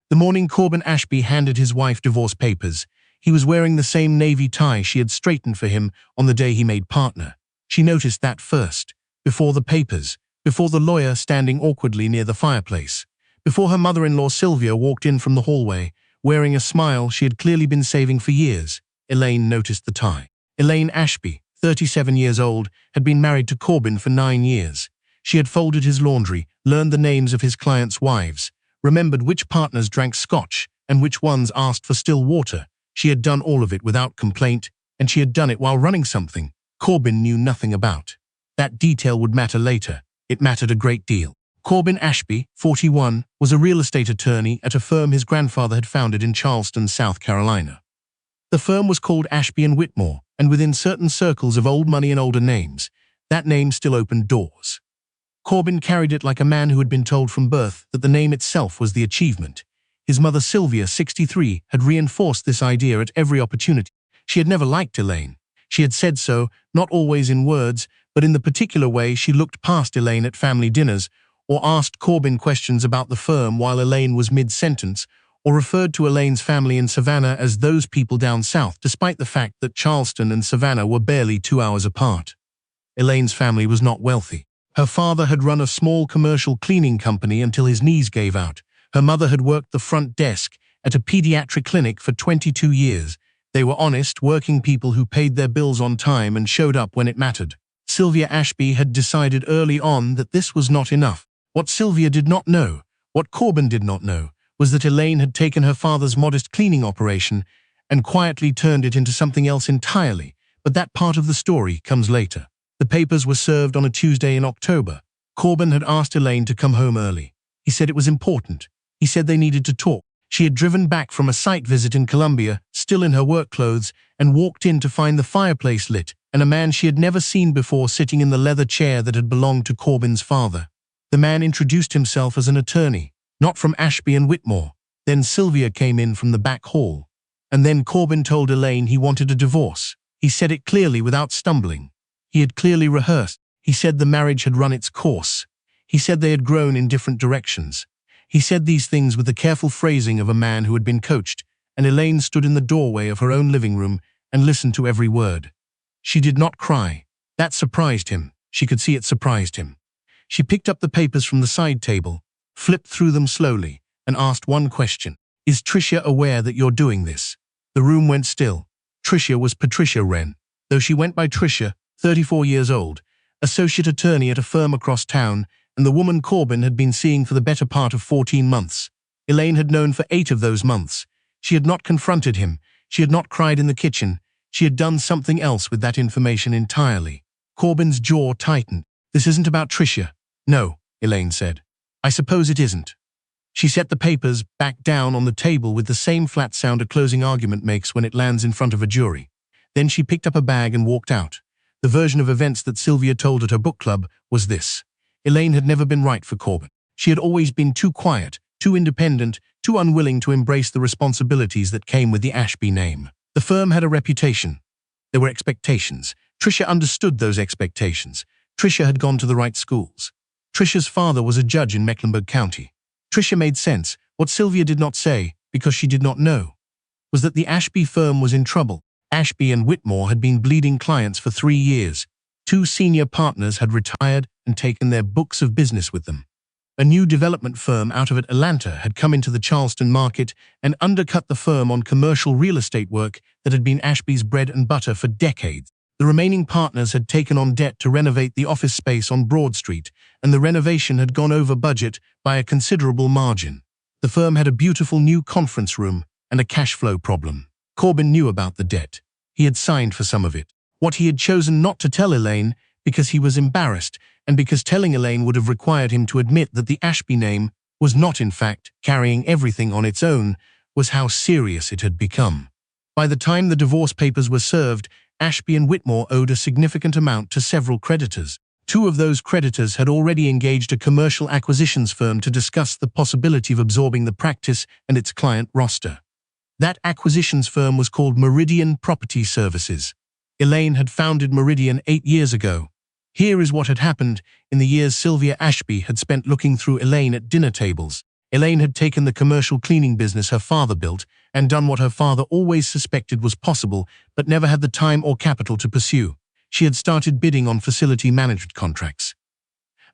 The morning Corbin Ashby handed his wife divorce papers, he was wearing the same navy tie she had straightened for him on the day he made partner. She noticed that first, before the papers, before the lawyer standing awkwardly near the fireplace, before her mother-in-law Sylvia walked in from the hallway, wearing a smile she had clearly been saving for years. Elaine noticed the tie. Elaine Ashby, 37 years old, had been married to Corbin for 9 years. She had folded his laundry, learned the names of his clients' wives, remembered which partners drank scotch and which ones asked for still water. She had done all of it without complaint, and she had done it while running something Corbin knew nothing about. That detail would matter later. It mattered a great deal. Corbin Ashby, 41, was a real estate attorney at a firm his grandfather had founded in Charleston, South Carolina. The firm was called Ashby & Whitmore, and within certain circles of old money and older names, that name still opened doors. Corbin carried it like a man who had been told from birth that the name itself was the achievement. His mother Sylvia, 63, had reinforced this idea at every opportunity. She had never liked Elaine. She had said so, not always in words, but in the particular way she looked past Elaine at family dinners, or asked Corbin questions about the firm while Elaine was mid-sentence, or referred to Elaine's family in Savannah as those people down south, despite the fact that Charleston and Savannah were barely 2 hours apart. Elaine's family was not wealthy. Her father had run a small commercial cleaning company until his knees gave out. Her mother had worked the front desk at a pediatric clinic for 22 years. They were honest, working people who paid their bills on time and showed up when it mattered. Sylvia Ashby had decided early on that this was not enough. What Sylvia did not know, what Corbin did not know, was that Elaine had taken her father's modest cleaning operation and quietly turned it into something else entirely, but that part of the story comes later. The papers were served on a Tuesday in October. Corbin had asked Elaine to come home early. He said it was important. He said they needed to talk. She had driven back from a site visit in Columbia, still in her work clothes, and walked in to find the fireplace lit and a man she had never seen before sitting in the leather chair that had belonged to Corbin's father. The man introduced himself as an attorney, not from Ashby & Whitmore. Then Sylvia came in from the back hall. And then Corbin told Elaine he wanted a divorce. He said it clearly without stumbling. He had clearly rehearsed. He said the marriage had run its course. He said they had grown in different directions. He said these things with the careful phrasing of a man who had been coached, and Elaine stood in the doorway of her own living room and listened to every word. She did not cry. That surprised him. She could see it surprised him. She picked up the papers from the side table, flipped through them slowly, and asked one question. Is Tricia aware that you're doing this? The room went still. Tricia was Patricia Wren, though she went by Tricia, 34 years old, associate attorney at a firm across town, and the woman Corbin had been seeing for the better part of 14 months. Elaine had known for 8 of those months. She had not confronted him. She had not cried in the kitchen. She had done something else with that information entirely. Corbin's jaw tightened. This isn't about Tricia. No, Elaine said. I suppose it isn't. She set the papers back down on the table with the same flat sound a closing argument makes when it lands in front of a jury. Then she picked up a bag and walked out. The version of events that Sylvia told at her book club was this. Elaine had never been right for Corbin. She had always been too quiet, too independent, too unwilling to embrace the responsibilities that came with the Ashby name. The firm had a reputation. There were expectations. Tricia understood those expectations. Tricia had gone to the right schools. Tricia's father was a judge in Mecklenburg County. Tricia made sense. What Sylvia did not say, because she did not know, was that the Ashby firm was in trouble. Ashby & Whitmore had been bleeding clients for 3 years. 2 senior partners had retired and taken their books of business with them. A new development firm out of Atlanta had come into the Charleston market and undercut the firm on commercial real estate work that had been Ashby's bread and butter for decades. The remaining partners had taken on debt to renovate the office space on Broad Street, and the renovation had gone over budget by a considerable margin. The firm had a beautiful new conference room and a cash flow problem. Corbin knew about the debt. He had signed for some of it. What he had chosen not to tell Elaine, because he was embarrassed, and because telling Elaine would have required him to admit that the Ashby name was not in fact carrying everything on its own, was how serious it had become. By the time the divorce papers were served, Ashby & Whitmore owed a significant amount to several creditors. 2 of those creditors had already engaged a commercial acquisitions firm to discuss the possibility of absorbing the practice and its client roster. That acquisitions firm was called Meridian Property Services. Elaine had founded Meridian 8 years ago. Here is what had happened in the years Sylvia Ashby had spent looking through Elaine at dinner tables. Elaine had taken the commercial cleaning business her father built and done what her father always suspected was possible but never had the time or capital to pursue. She had started bidding on facility management contracts.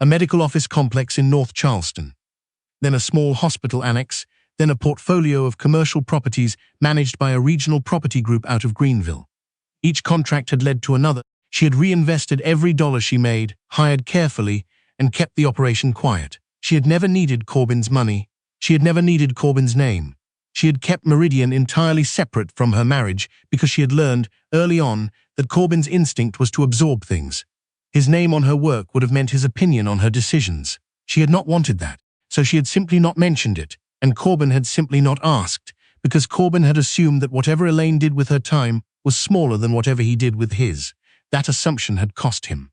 A medical office complex in North Charleston, then a small hospital annex, then a portfolio of commercial properties managed by a regional property group out of Greenville. Each contract had led to another. She had reinvested every dollar she made, hired carefully, and kept the operation quiet. She had never needed Corbin's money. She had never needed Corbin's name. She had kept Meridian entirely separate from her marriage because she had learned, early on, that Corbin's instinct was to absorb things. His name on her work would have meant his opinion on her decisions. She had not wanted that, so she had simply not mentioned it, and Corbin had simply not asked, because Corbin had assumed that whatever Elaine did with her time was smaller than whatever he did with his. That assumption had cost him.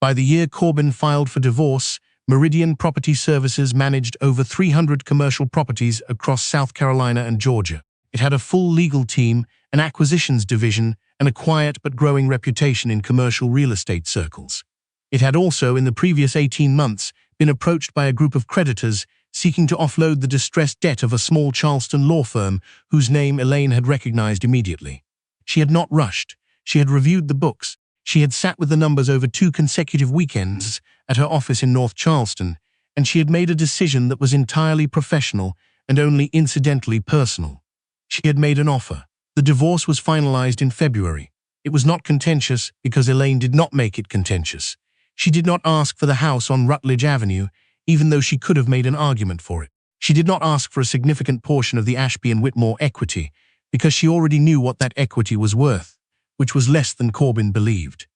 By the year Corbin filed for divorce, Meridian Property Services managed over 300 commercial properties across South Carolina and Georgia. It had a full legal team, an acquisitions division, and a quiet but growing reputation in commercial real estate circles. It had also, in the previous 18 months, been approached by a group of creditors seeking to offload the distressed debt of a small Charleston law firm whose name Elaine had recognized immediately. She had not rushed. She had reviewed the books. She had sat with the numbers over 2 consecutive weekends at her office in North Charleston, and she had made a decision that was entirely professional and only incidentally personal. She had made an offer. The divorce was finalized in February. It was not contentious because Elaine did not make it contentious. She did not ask for the house on Rutledge Avenue, even though she could have made an argument for it. She did not ask for a significant portion of the Ashby and Whitmore equity because she already knew what that equity was worth, which was less than Corbin believed.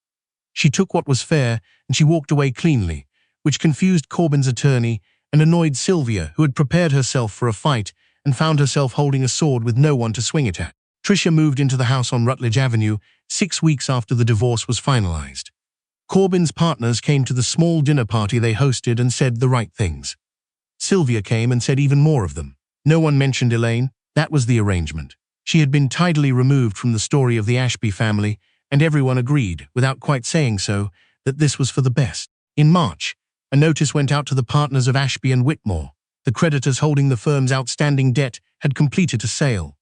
She took what was fair and she walked away cleanly, which confused Corbin's attorney and annoyed Sylvia, who had prepared herself for a fight and found herself holding a sword with no one to swing it at. Tricia moved into the house on Rutledge Avenue 6 weeks after the divorce was finalized. Corbin's partners came to the small dinner party they hosted and said the right things. Sylvia came and said even more of them. No one mentioned Elaine. That was the arrangement. She had been tidily removed from the story of the Ashby family, and everyone agreed, without quite saying so, that this was for the best. In March, a notice went out to the partners of Ashby and Whitmore. The creditors holding the firm's outstanding debt had completed a sale.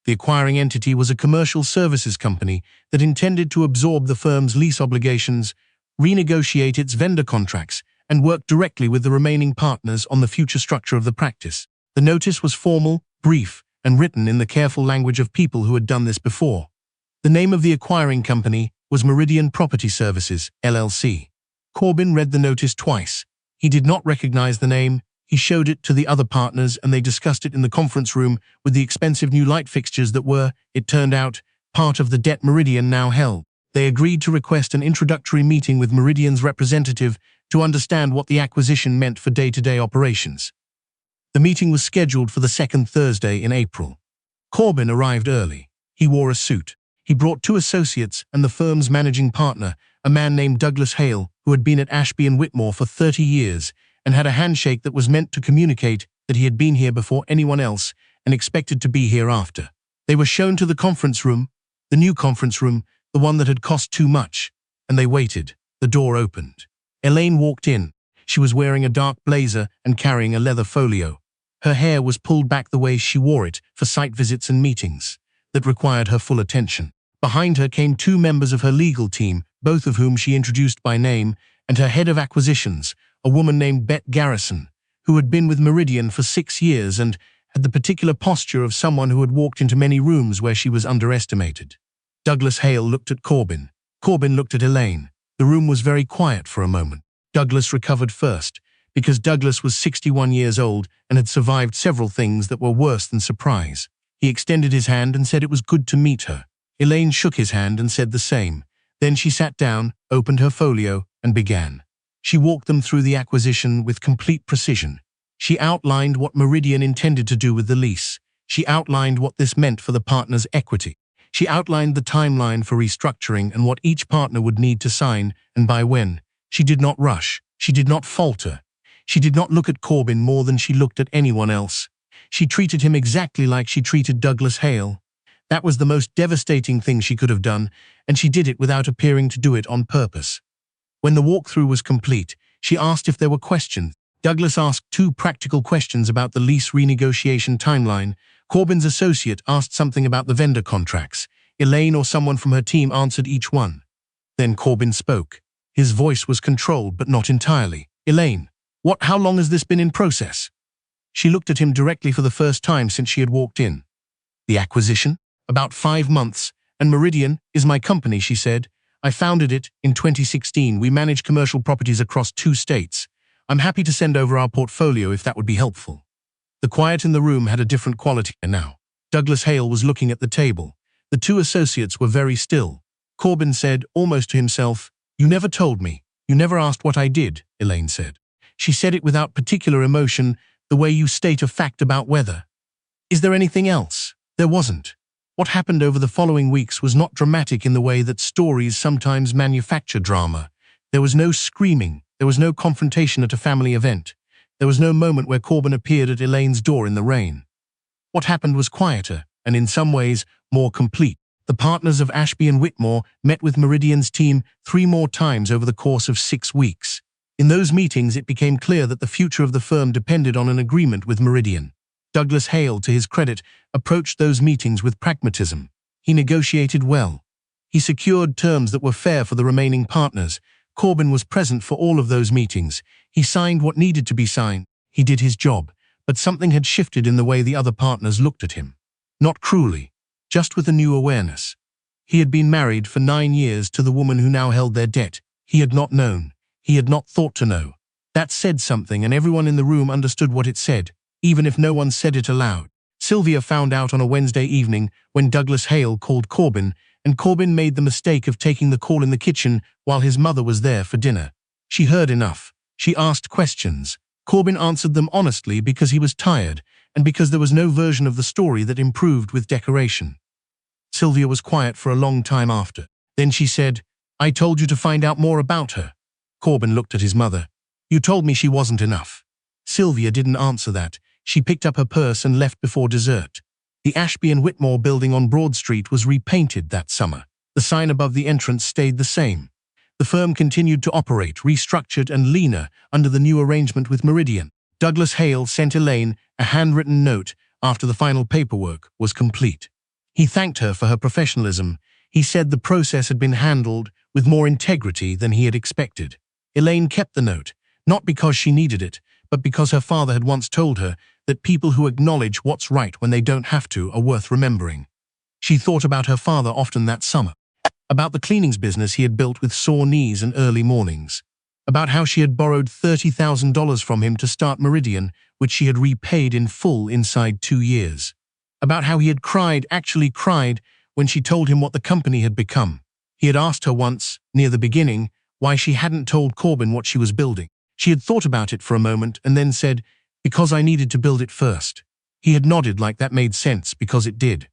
The acquiring entity was a commercial services company that intended to absorb the firm's lease obligations, renegotiate its vendor contracts, and work directly with the remaining partners on the future structure of the practice. The notice was formal, brief, and written in the careful language of people who had done this before. The name of the acquiring company was Meridian Property Services, LLC. Corbin read the notice twice. He did not recognize the name. He showed it to the other partners and they discussed it in the conference room with the expensive new light fixtures that were, it turned out, part of the debt Meridian now held. They agreed to request an introductory meeting with Meridian's representative to understand what the acquisition meant for day-to-day operations. The meeting was scheduled for the second Thursday in April. Corbin arrived early. He wore a suit. He brought 2 associates and the firm's managing partner, a man named Douglas Hale, who had been at Ashby and Whitmore for 30 years and had a handshake that was meant to communicate that he had been here before anyone else and expected to be here after. They were shown to the conference room, the new conference room, the one that had cost too much, and they waited. The door opened. Elaine walked in. She was wearing a dark blazer and carrying a leather folio. Her hair was pulled back the way she wore it for site visits and meetings that required her full attention. Behind her came 2 members of her legal team, both of whom she introduced by name, and her head of acquisitions, a woman named Bette Garrison, who had been with Meridian for 6 years and had the particular posture of someone who had walked into many rooms where she was underestimated. Douglas Hale looked at Corbin. Corbin looked at Elaine. The room was very quiet for a moment. Douglas recovered first, because Douglas was 61 years old and had survived several things that were worse than surprise. He extended his hand and said it was good to meet her. Elaine shook his hand and said the same. Then she sat down, opened her folio, and began. She walked them through the acquisition with complete precision. She outlined what Meridian intended to do with the lease. She outlined what this meant for the partners' equity. She outlined the timeline for restructuring and what each partner would need to sign and by when. She did not rush. She did not falter. She did not look at Corbin more than she looked at anyone else. She treated him exactly like she treated Douglas Hale. That was the most devastating thing she could have done, and she did it without appearing to do it on purpose. When the walkthrough was complete, she asked if there were questions. Douglas asked two practical questions about the lease renegotiation timeline. Corbyn's associate asked something about the vendor contracts. Elaine or someone from her team answered each one. Then Corbyn spoke. His voice was controlled, but not entirely. Elaine, how long has this been in process? She looked at him directly for the first time since she had walked in. The acquisition? About 5 months, and Meridian is my company, she said. I founded it in 2016. We manage commercial properties across 2 states. I'm happy to send over our portfolio if that would be helpful. The quiet in the room had a different quality now. Douglas Hale was looking at the table. The 2 associates were very still. Corbyn said, almost to himself, "You never told me. You never asked what I did," Elaine said. She said it without particular emotion, the way you state a fact about weather. Is there anything else? There wasn't. What happened over the following weeks was not dramatic in the way that stories sometimes manufacture drama. There was no screaming. There was no confrontation at a family event. There was no moment where Corbyn appeared at Elaine's door in the rain. What happened was quieter, and in some ways, more complete. The partners of Ashby and Whitmore met with Meridian's team 3 more times over the course of 6 weeks. In those meetings, it became clear that the future of the firm depended on an agreement with Meridian. Douglas Hale, to his credit, approached those meetings with pragmatism. He negotiated well. He secured terms that were fair for the remaining partners. Corbyn was present for all of those meetings. He signed what needed to be signed. He did his job, but something had shifted in the way the other partners looked at him. Not cruelly, just with a new awareness. He had been married for 9 years to the woman who now held their debt. He had not known. He had not thought to know. That said something, and everyone in the room understood what it said, even if no one said it aloud. Sylvia found out on a Wednesday evening when Douglas Hale called Corbyn, and Corbyn made the mistake of taking the call in the kitchen while his mother was there for dinner. She heard enough. She asked questions. Corbyn answered them honestly because he was tired, and because there was no version of the story that improved with decoration. Sylvia was quiet for a long time after. Then she said, "I told you to find out more about her." Corbyn looked at his mother. "You told me she wasn't enough." Sylvia didn't answer that. She picked up her purse and left before dessert. The Ashby and Whitmore building on Broad Street was repainted that summer. The sign above the entrance stayed the same. The firm continued to operate, restructured and leaner, under the new arrangement with Meridian. Douglas Hale sent Elaine a handwritten note after the final paperwork was complete. He thanked her for her professionalism. He said the process had been handled with more integrity than he had expected. Elaine kept the note, not because she needed it, but because her father had once told her that people who acknowledge what's right when they don't have to are worth remembering. She thought about her father often that summer, about the cleanings business he had built with sore knees and early mornings, about how she had borrowed $30,000 from him to start Meridian, which she had repaid in full inside 2 years, about how he had actually cried, when she told him what the company had become. He had asked her once, near the beginning, why she hadn't told Corbyn what she was building. She had thought about it for a moment and then said, "Because I needed to build it first." He had nodded like that made sense, because it did.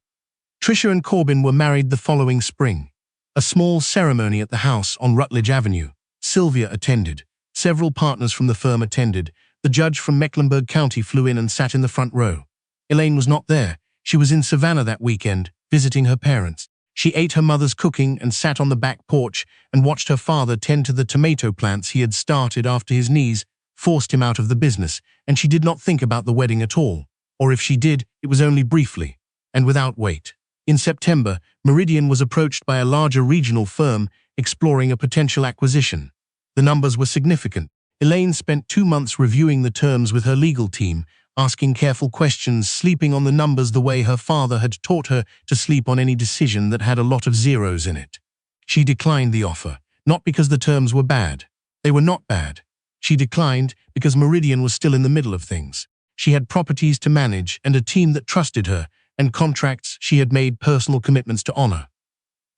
Tricia and Corbyn were married the following spring. A small ceremony at the house on Rutledge Avenue. Sylvia attended. Several partners from the firm attended. The judge from Mecklenburg County flew in and sat in the front row. Elaine was not there. She was in Savannah that weekend, visiting her parents. She ate her mother's cooking and sat on the back porch and watched her father tend to the tomato plants he had started after his knees forced him out of the business, and she did not think about the wedding at all. Or if she did, it was only briefly, and without weight. In September, Meridian was approached by a larger regional firm exploring a potential acquisition. The numbers were significant. Elaine spent 2 months reviewing the terms with her legal team, asking careful questions, sleeping on the numbers the way her father had taught her to sleep on any decision that had a lot of zeros in it. She declined the offer, not because the terms were bad. They were not bad. She declined because Meridian was still in the middle of things. She had properties to manage and a team that trusted her, and contracts she had made personal commitments to honor.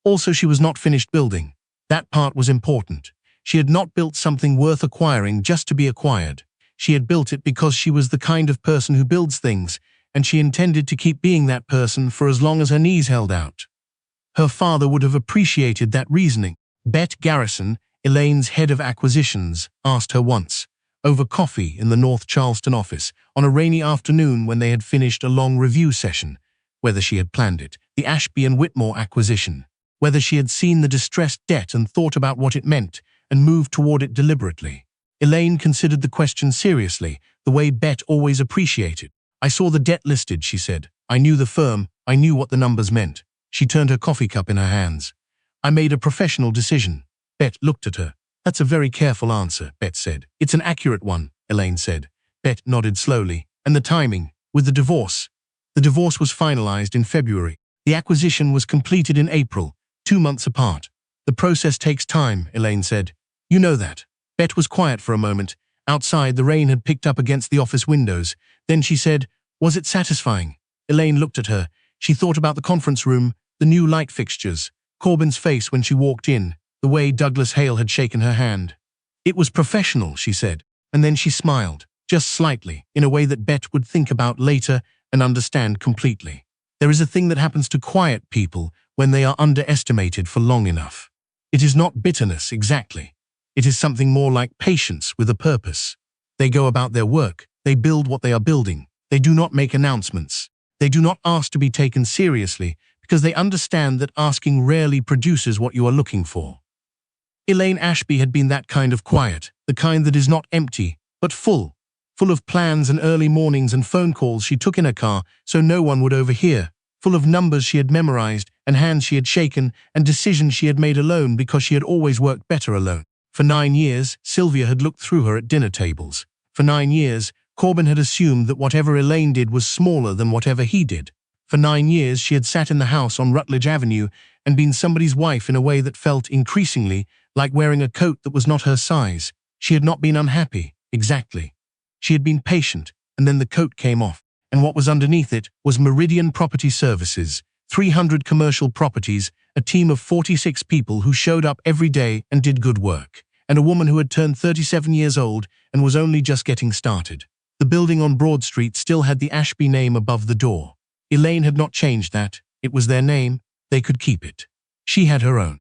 Also, she was not finished building. That part was important. She had not built something worth acquiring just to be acquired. She had built it because she was the kind of person who builds things, and she intended to keep being that person for as long as her knees held out. Her father would have appreciated that reasoning. Bette Garrison, Elaine's head of acquisitions, asked her once, over coffee in the North Charleston office, on a rainy afternoon when they had finished a long review session, whether she had planned it, the Ashby and Whitmore acquisition, whether she had seen the distressed debt and thought about what it meant and moved toward it deliberately. Elaine considered the question seriously, the way Bet always appreciated. I saw the debt listed, she said. I knew the firm, I knew what the numbers meant. She turned her coffee cup in her hands. I made a professional decision. Bet looked at her. That's a very careful answer, Bet said. It's an accurate one, Elaine said. Bet nodded slowly. And the timing, with the divorce. The divorce was finalized in February. The acquisition was completed in April, 2 months apart. The process takes time, Elaine said. You know that. Bet was quiet for a moment. Outside, the rain had picked up against the office windows. Then she said, was it satisfying? Elaine looked at her. She thought about the conference room, the new light fixtures, Corbin's face when she walked in, the way Douglas Hale had shaken her hand. It was professional, she said, and then she smiled, just slightly, in a way that Bet would think about later and understand completely. There is a thing that happens to quiet people when they are underestimated for long enough. It is not bitterness, exactly. It is something more like patience with a purpose. They go about their work. They build what they are building. They do not make announcements. They do not ask to be taken seriously because they understand that asking rarely produces what you are looking for. Elaine Ashby had been that kind of quiet, the kind that is not empty, but full of plans and early mornings and phone calls she took in her car so no one would overhear, full of numbers she had memorized and hands she had shaken and decisions she had made alone because she had always worked better alone. For 9 years, Sylvia had looked through her at dinner tables. For 9 years, Corbin had assumed that whatever Elaine did was smaller than whatever he did. For 9 years, she had sat in the house on Rutledge Avenue and been somebody's wife in a way that felt increasingly like wearing a coat that was not her size. She had not been unhappy, exactly. She had been patient, and then the coat came off, and what was underneath it was Meridian Property Services, 300 commercial properties, a team of 46 people who showed up every day and did good work, and a woman who had turned 37 years old and was only just getting started. The building on Broad Street still had the Ashby name above the door. Elaine had not changed that. It was their name. They could keep it. She had her own.